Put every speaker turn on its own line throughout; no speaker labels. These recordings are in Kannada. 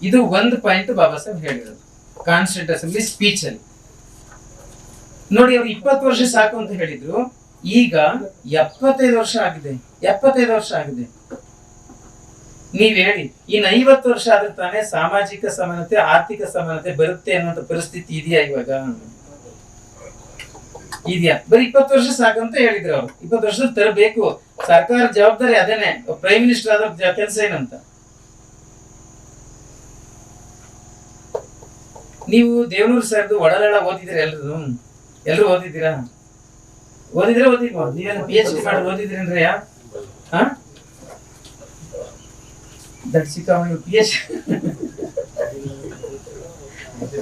ಇದು ಒಂದು ಪಾಯಿಂಟ್ ಬಾಬಾ ಸಾಹೇಬ್ ಹೇಳಿರೋದು ಕಾನ್ಸ್ಟಿಟ್ಯೂಂಟ್ ಅಸೆಂಬ್ಲಿ ಸ್ಪೀಚ್ ಅಲ್ಲಿ. ನೋಡಿ, ಅವ್ರು 20 ವರ್ಷ ಸಾಕು ಅಂತ ಹೇಳಿದ್ರು, ಈಗ 75 ವರ್ಷ ಆಗಿದೆ. 75 ವರ್ಷ ಆಗಿದೆ. ನೀವ್ ಹೇಳಿ, ಇನ್ನು 50 ವರ್ಷ ಆದ್ರೆ ತಾನೇ ಸಾಮಾಜಿಕ ಸಮಾನತೆ, ಆರ್ಥಿಕ ಸಮಾನತೆ ಬರುತ್ತೆ ಅನ್ನೋ ಪರಿಸ್ಥಿತಿ ಇದೆಯಾ ಇವಾಗ? ಇದೆಯಾ? ಬರೀ 20 ವರ್ಷ ಸಾಕಂತ ಹೇಳಿದ್ರು ಅವ್ರು. 20 ವರ್ಷ ತರಬೇಕು. ಸರ್ಕಾರ ಜವಾಬ್ದಾರಿ ಅದೇನೆ. ಪ್ರೈಮ್ ಮಿನಿಸ್ಟರ್ ಆದ ಕೆಲಸ ಏನಂತ? ನೀವು ದೇವನೂರು ಸರ್ದು ಒಡಲಾಳ ಓದಿದಿರ? ಎಲ್ರು ಓದಿದ್ದೀರಾ? ಓದಿಲ್ವಾ? ನೀವೇನು PhD ಮಾಡಿ ಓದಿದ್ರೇನ್ರಿ?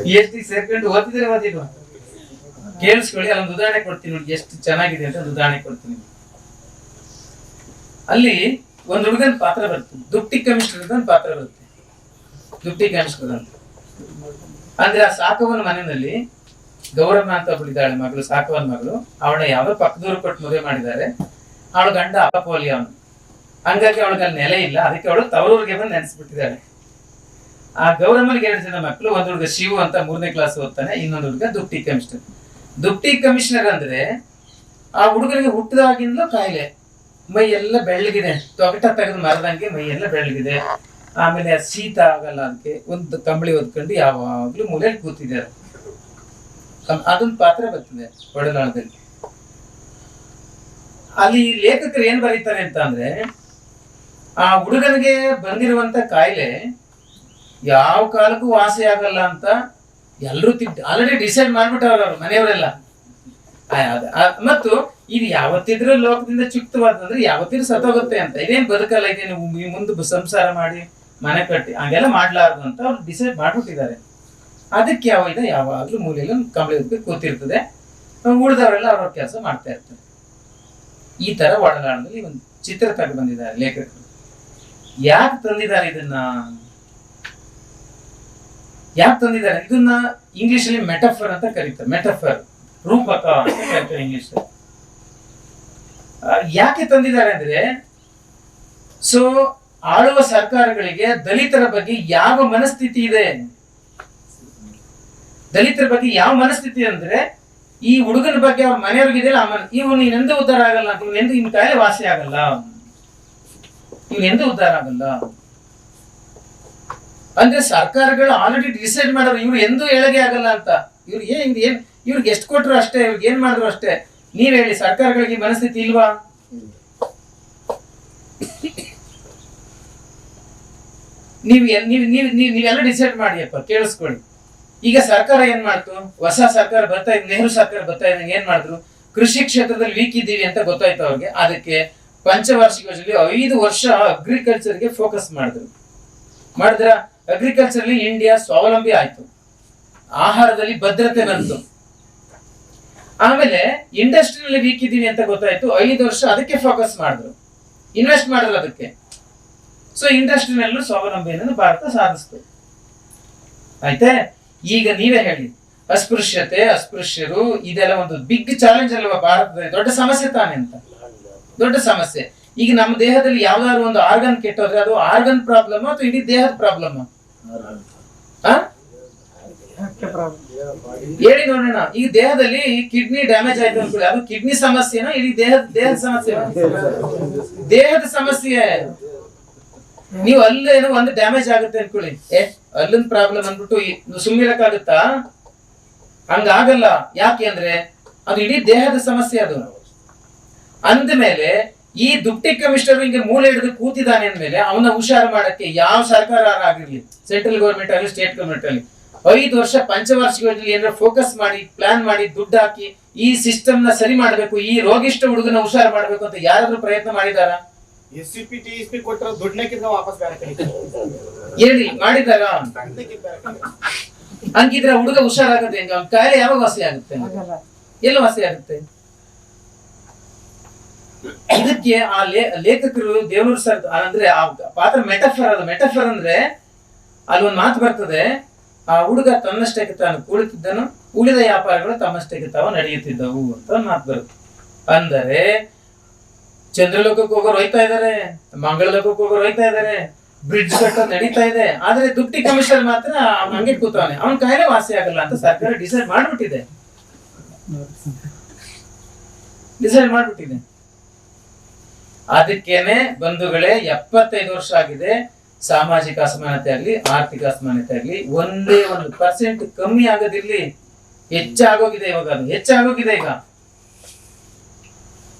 PhD ಸೇರ್ಕೊಂಡು ಓದಿಲ್ವಾ? ಕೇಳಿಸ್ಕೊಳ್ಳಿ, ಅಲ್ಲೊಂದು ಉದಾಹರಣೆ ಕೊಡ್ತೀನಿ ನೋಡಿ, ಎಷ್ಟು ಚೆನ್ನಾಗಿದೆ ಅಂತ ಒಂದು ಉದಾಹರಣೆ ಕೊಡ್ತೀನಿ. ಅಲ್ಲಿ ಒಂದ್ ಹುಡುಗನ ಪಾತ್ರ ಬರುತ್ತೆ, ದುಪ್ಟಿ ಕಮಿಷನರ್ ಅಂತ ಒಂದು ಪಾತ್ರ ಬರುತ್ತೆ. ದುಪ್ಟಿ ಕಮಿಷನರ್ ಅಂತ ಅಂದ್ರೆ ಆ ಸಾಕವನ ಮನೆಯಲ್ಲಿ ಗೌರಮ್ಮ ಅಂತ ಒಬ್ಬಳಿದ್ದಾಳೆ ಮಗಳು, ಸಾಕವನ ಮಗಳು. ಅವಳ ಯಾವ್ದೋ ಪಕ್ಕದೂರು ಕೊಟ್ಟು ಮದುವೆ ಮಾಡಿದ್ದಾರೆ. ಅವಳ ಗಂಡ ಅಪಪೋಲಿ ಅವನು. ಹಂಗಾಗಿ ಅವಳಿಗೆ ಅಲ್ಲಿ ನೆಲೆ ಇಲ್ಲ. ಅದಕ್ಕೆ ಅವಳು ತವರೂರಿಗೆ ಬಂದು ನೆನೆಸ್ಬಿಟ್ಟಿದ್ದಾಳೆ. ಆ ಗೌರಮ್ಮನಿಗೆ 2 ಜನ ಮಕ್ಕಳು. ಒಂದ್ ಹುಡುಗ ಶಿವು ಅಂತ 3ನೇ ಕ್ಲಾಸ್ ಓದ್ತಾನೆ, ಇನ್ನೊಂದು ಹುಡುಗ ದುಪ್ಟಿ ಕಮಿಷನರ್. ದುಪ್ಟಿ ಕಮಿಷನರ್ ಅಂದ್ರೆ ಆ ಹುಡುಗನಿಗೆ ಹುಟ್ಟಿದಾಗಿಂದಲೂ ಕಾಯಿಲೆ, ಮೈ ಎಲ್ಲ ಬೆಳ್ಳಗಿದೆ, ತೊಗಟ ತೆಗೆದು ಮರದಂಗೆ ಮೈ ಎಲ್ಲ ಬೆಳ್ಳಗಿದೆ. ಆಮೇಲೆ ಶೀತ ಆಗಲ್ಲ, ಅದಕ್ಕೆ ಒಂದು ಕಂಬಳಿ ಹೊದ್ಕೊಂಡು ಯಾವಾಗ್ಲೂ ಮೂಲೆಯಲ್ಲಿ ಕೂತಿದ್ದಾರೆ. ಅದೊಂದು ಪಾತ್ರ ಬರ್ತದೆ ಒಡಲಾಳದಲ್ಲಿ. ಅಲ್ಲಿ ಲೇಖಕರು ಏನ್ ಬರೀತಾರೆ ಅಂತ ಅಂದ್ರೆ, ಆ ಹುಡುಗನಿಗೆ ಬಂದಿರುವಂತ ಕಾಯಿಲೆ ಯಾವ ಕಾಲಕ್ಕೂ ವಾಸಿ ಆಗಲ್ಲ ಅಂತ ಎಲ್ಲರೂ ಆಲ್ರೆಡಿ ಡಿಸೈಡ್ ಮಾಡ್ಬಿಟ್ಟವ್ರ ಅವ್ರು ಮನೆಯವರೆಲ್ಲ. ಮತ್ತು ಇದು ಯಾವತ್ತಿದ್ರೂ ಲೋಕದಿಂದ ಚುಕ್ತವಾದಂದ್ರೆ ಯಾವತ್ತಿದ್ರು ಸತ್ತೋಗುತ್ತೆ ಅಂತ. ಇದೇನ್ ಬದುಕಲ್ಲ, ಇದೇನು ಮುಂದೆ ಸಂಸಾರ ಮಾಡಿ ಮನೆ ಕಟ್ಟಿ ಹಂಗೆಲ್ಲ ಮಾಡ್ಲಾರ್ದು ಅಂತ ಅವ್ರು ಡಿಸೈಡ್ ಮಾಡ್ಬಿಟ್ಟಿದ್ದಾರೆ. ಅದಕ್ಕೆ ಯಾವಾಗ್ಲೂ ಮೂಲೆಯಲ್ಲಿ ಒಂದು ಕಂಬಳಿ ಹೊತ್ಕೊಂಡು ಕೂತಿರ್ತದೆ. ಉಳಿದವರೆಲ್ಲ ಅವ್ರವ್ರ ಕೆಲಸ ಮಾಡ್ತಾ ಇರ್ತಾರೆ. ಈ ತರ ಒಡಲಾಳದಲ್ಲಿ ಒಂದು ಚಿತ್ರ ತಗೊಂಡು ಬಂದಿದ್ದಾರೆ ಲೇಖಕರು. ಯಾಕೆ ತಂದಿದ್ದಾರೆ ಇದನ್ನ? ಇದನ್ನ ಇಂಗ್ಲಿಷ್ ಅಲ್ಲಿ ಮೆಟಫರ್ ಅಂತ ಕರೀತಾರೆ. ಮೆಟಫರ್, ರೂಪಕ ಅಂತ ಕರೀತಾರೆ ಇಂಗ್ಲಿಷ್. ಯಾಕೆ ತಂದಿದ್ದಾರೆ ಅಂದ್ರೆ, ಸೊ ಆಳುವ ಸರ್ಕಾರಗಳಿಗೆ ದಲಿತರ ಬಗ್ಗೆ ಯಾವ ಮನಸ್ಥಿತಿ ಇದೆ? ದಲಿತರ ಬಗ್ಗೆ ಯಾವ ಮನಸ್ಥಿತಿ ಅಂದ್ರೆ, ಈ ಹುಡುಗನ ಬಗ್ಗೆ ಅವ್ರ ಮನೆಯವ್ರಿಗಿದೆಯಲ್ಲ, ಇವನು ಇನ್ನೆಂದೂ ಉದ್ಧಾರ ಆಗಲ್ಲ ಅಂತ, ಇವನೆಂದು ಇನ್ ಕಾಯಿಲೆ ವಾಸಿ ಆಗಲ್ಲ, ಇವನೆಂದೂ ಉದ್ಧಾರ ಆಗಲ್ಲ ಅಂದ್ರೆ ಸರ್ಕಾರಗಳು ಆಲ್ರೆಡಿ ಡಿಸೈಡ್ ಮಾಡೋರು ಇವ್ರು ಎಂದೂ ಏಳಗೆ ಆಗಲ್ಲ ಅಂತ. ಇವ್ರಿಗೆ ಎಷ್ಟು ಕೊಟ್ರು ಅಷ್ಟೇ, ಇವ್ರಿಗೆ ಏನ್ ಮಾಡಿದ್ರು ಅಷ್ಟೇ. ನೀವ್ ಹೇಳಿ, ಸರ್ಕಾರಗಳಿಗೆ ಮನಸ್ಥಿತಿ ಇಲ್ವಾ? ನೀವೆಲ್ಲ ಡಿಸೈಡ್ ಮಾಡಿಯಪ್ಪ, ಕೇಳಿಸ್ಕೊಳ್ಳಿ. ಈಗ ಸರ್ಕಾರ ಏನ್ ಮಾಡ್ತು? ಹೊಸ ಸರ್ಕಾರ ಬರ್ತಾ ಇದೆ, ನೆಹರು ಸರ್ಕಾರ ಬರ್ತಾ ಇದ್ದಂಗೆ ಏನ್ ಮಾಡಿದ್ರು? ಕೃಷಿ ಕ್ಷೇತ್ರದಲ್ಲಿ ವೀಕ್ ಇದ್ದೀವಿ ಅಂತ ಗೊತ್ತಾಯ್ತು ಅವ್ರಿಗೆ. ಅದಕ್ಕೆ ಪಂಚವಾರ್ಷಿಕ ಯೋಜನೆಯಲ್ಲಿ 5 ವರ್ಷ ಅಗ್ರಿಕಲ್ಚರ್ಗೆ ಫೋಕಸ್ ಮಾಡಿದ್ರ ಅಗ್ರಿಕಲ್ಚರ್ ಇಂಡಿಯಾ ಸ್ವಾವಲಂಬಿ ಆಯ್ತು, ಆಹಾರದಲ್ಲಿ ಭದ್ರತೆ ಬಂತು. ಆಮೇಲೆ ಇಂಡಸ್ಟ್ರಿಯಲ್ಲಿ ವೀಕ್ ಇದ್ದೀವಿ ಅಂತ ಗೊತ್ತಾಯ್ತು, 5 ವರ್ಷ ಅದಕ್ಕೆ ಫೋಕಸ್ ಮಾಡಿದ್ರು, ಇನ್ವೆಸ್ಟ್ ಮಾಡಿದ್ರು ಅದಕ್ಕೆ. ಸೊ ಇಂಡಸ್ಟ್ರಿನಲ್ಲೂ ಸ್ವಾವಲಂಬಿಯನ್ನು ಭಾರತ ಸಾಧಿಸ್ತು. ಆಯ್ತೆ? ಈಗ ನೀವೇ ಹೇಳಿ, ಅಸ್ಪೃಶ್ಯರು ಇದೆಲ್ಲ ಒಂದು ಬಿಗ್ ಚಾಲೆಂಜ್ ಅಲ್ವಾ ಭಾರತದಲ್ಲಿ? ದೊಡ್ಡ ಸಮಸ್ಯೆ ತಾನೆ ಅಂತ. ದೊಡ್ಡ ಸಮಸ್ಯೆ. ಈಗ ನಮ್ಮ ದೇಹದಲ್ಲಿ ಯಾವ್ದಾದ್ರು ಒಂದು ಆರ್ಗನ್ ಕೆಟ್ಟೋದ್ರೆ ಅದು ಆರ್ಗನ್ ಪ್ರಾಬ್ಲಮ್ ಅಥವಾ ಇಡೀ ದೇಹದ ಪ್ರಾಬ್ಲಮ್? ಹೇಳಿ ನೋಡೋಣ. ಈಗ ದೇಹದಲ್ಲಿ ಕಿಡ್ನಿ ಡ್ಯಾಮೇಜ್ ಆಯ್ತು ಅನ್ಕೊಳ್ಳಿ, ಅದು ಕಿಡ್ನಿ ಸಮಸ್ಯೆನಾ ಇಡೀ ದೇಹದ ಸಮಸ್ಯೆ? ದೇಹದ ಸಮಸ್ಯೆ. ನೀವು ಅಲ್ಲೇನೋ ಒಂದು ಡ್ಯಾಮೇಜ್ ಆಗುತ್ತೆ ಅನ್ಕೊಳ್ಳಿ, ಅಲ್ಲಿನ ಪ್ರಾಬ್ಲಮ್ ಅಂದ್ಬಿಟ್ಟು ಸುಮ್ಮಿರಕ್ಕಾಗುತ್ತಾ? ಹಂಗಾಗಲ್ಲ. ಯಾಕೆ ಅಂದ್ರೆ ಅದು ಇಡೀ ದೇಹದ ಸಮಸ್ಯೆ. ಅದು ಅಂದ್ಮೇಲೆ ಈ ದುಪ್ಟಿ ಕಮಿಷನರ್ ಹಿಂಗೆ ಮೂಲೆ ಹಿಡಿದು ಕೂತಿದ್ದಾನೆ ಅಂದ್ಮೇಲೆ ಅವನ ಹುಷಾರು ಮಾಡಕ್ಕೆ ಯಾವ ಸರ್ಕಾರ ಆಗಿರ್ಲಿ, ಸೆಂಟ್ರಲ್ ಗೌರ್ಮೆಂಟ್ ಆಗಲಿ ಸ್ಟೇಟ್ ಗೌರ್ಮೆಂಟ್ ಆಗಲಿ, 5 ವರ್ಷ ಪಂಚವಾರ್ಷಿಕ ಯೋಜನೆ ಏನಾದ್ರು ಫೋಕಸ್ ಮಾಡಿ ಪ್ಲಾನ್ ಮಾಡಿ ದುಡ್ಡು ಹಾಕಿ ಈ ಸಿಸ್ಟಮ್ ನ ಸರಿ ಮಾಡ್ಬೇಕು, ಈ ರೋಗಿಷ್ಠ ಹುಡುಗನ ಹುಷಾರು ಮಾಡ್ಬೇಕು ಅಂತ ಯಾರಾದ್ರೂ ಪ್ರಯತ್ನ ಮಾಡಿದಾರ?
ಕೊಟ್ಟರೆ ದುಡ್ಡಕ್ಕಿಂತ ವಾಪಸ್
ಹೇಳಿ, ಮಾಡಿದಾರ? ಹಂಗಿದ್ರೆ ಹುಡುಗ ಹುಷಾರಾಗತ್ತೆ ಹೆಂಗ? ಕಾಯಿಲೆ ಯಾವಾಗ ವಾಸಿ ಆಗುತ್ತೆ? ಎಲ್ಲ ವಾಸಿ ಆಗುತ್ತೆ? ಇದಕ್ಕೆ ಆ ಲೇಖಕರು ದೇವನೂರು ಸರ್ ಅಂದ್ರೆ ಆ ಪಾತ್ರ ಮೆಟಫರ್. ಅದು ಮೆಟಫರ್ ಅಂದ್ರೆ ಅಲ್ಲಿ ಒಂದು ಮಾತು ಬರ್ತದೆ, ಆ ಹುಡುಗ ತನ್ನಷ್ಟಕ್ಕೆ ತಾನು ಕುಳಿತಿದ್ದನು, ಉಳಿದ ವ್ಯಾಪಾರಗಳು ತಮ್ಮಷ್ಟಕ್ಕೆ ತಾವು ನಡೆಯುತ್ತಿದ್ದವು ಅಂತ ಒಂದು ಮಾತು ಬರುತ್ತೆ. ಅಂದರೆ ಚಂದ್ರಲೋಕಕ್ಕೆ ಹೋಗೋರು ಹೋಯ್ತಾ ಇದಾರೆ, ಮಂಗಳ ಲೋಕಕ್ಕೆ ಹೋಗೋರು ಹೋಯ್ತಾ ಇದಾರೆ, ಬ್ರಿಡ್ಜ್ ಕಟ್ಟೋದು ನಡೀತಾ ಇದೆ, ಆದ್ರೆ ದುಡ್ಡಿ ಕಮಿಷನ್ ಮಾತ್ರ ಅವ್ನ ಹಂಗೆ ಕೂತವನೆ, ಅವನ ಕಾಯಿಲೆ ವಾಸಿ ಆಗಲ್ಲ ಅಂತ ಸರ್ಕಾರ ಡಿಸೈಡ್ ಮಾಡ್ಬಿಟ್ಟಿದೆ. ಅದಕ್ಕೇನೆ ಬಂಧುಗಳೇ 75 ವರ್ಷ ಆಗಿದೆ, ಸಾಮಾಜಿಕ ಅಸಮಾನತೆ ಆಗ್ಲಿ ಆರ್ಥಿಕ ಅಸಮಾನತೆ ಆಗ್ಲಿ ಒಂದೇ 1% ಕಮ್ಮಿ ಆಗೋದಿರ್ಲಿ, ಹೆಚ್ಚಾಗೋಗಿದೆ. ಇವಾಗ ಅದು ಹೆಚ್ಚಾಗೋಗಿದೆ, ಈಗ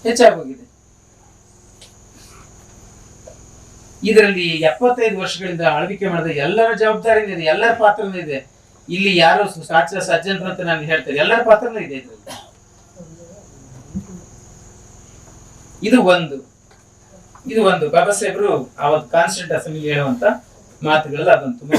ಹೆಚ್ಚಾಗೋಗಿದೆ. ಇದರಲ್ಲಿ 75 ವರ್ಷಗಳಿಂದ ಆಳ್ವಿಕೆ ಮಾಡಿದ ಎಲ್ಲರ ಜವಾಬ್ದಾರಿ ಇದೆ, ಎಲ್ಲರ ಪಾತ್ರನೂ ಇದೆ. ಇಲ್ಲಿ ಯಾರು ಸಾಕ್ಷರ ಸಜ್ಜನರು ಅಂತ ನಾನು ಹೇಳ್ತೇನೆ, ಎಲ್ಲರ ಪಾತ್ರನೂ ಇದೆ ಇದರಲ್ಲಿ. ಇದು ಒಂದು ಬಾಬಾ ಸಾಹೇಬ್ರು ಅವತ್ತು ಕಾನ್ಸ್ಟಿಟ್ಯೂಂಟ್ ಅಸೆಂಬ್ಲಿ ಹೇಳುವಂತ ಮಾತುಗಳೆಲ್ಲ ಅದೊಂದು ತುಂಬಾ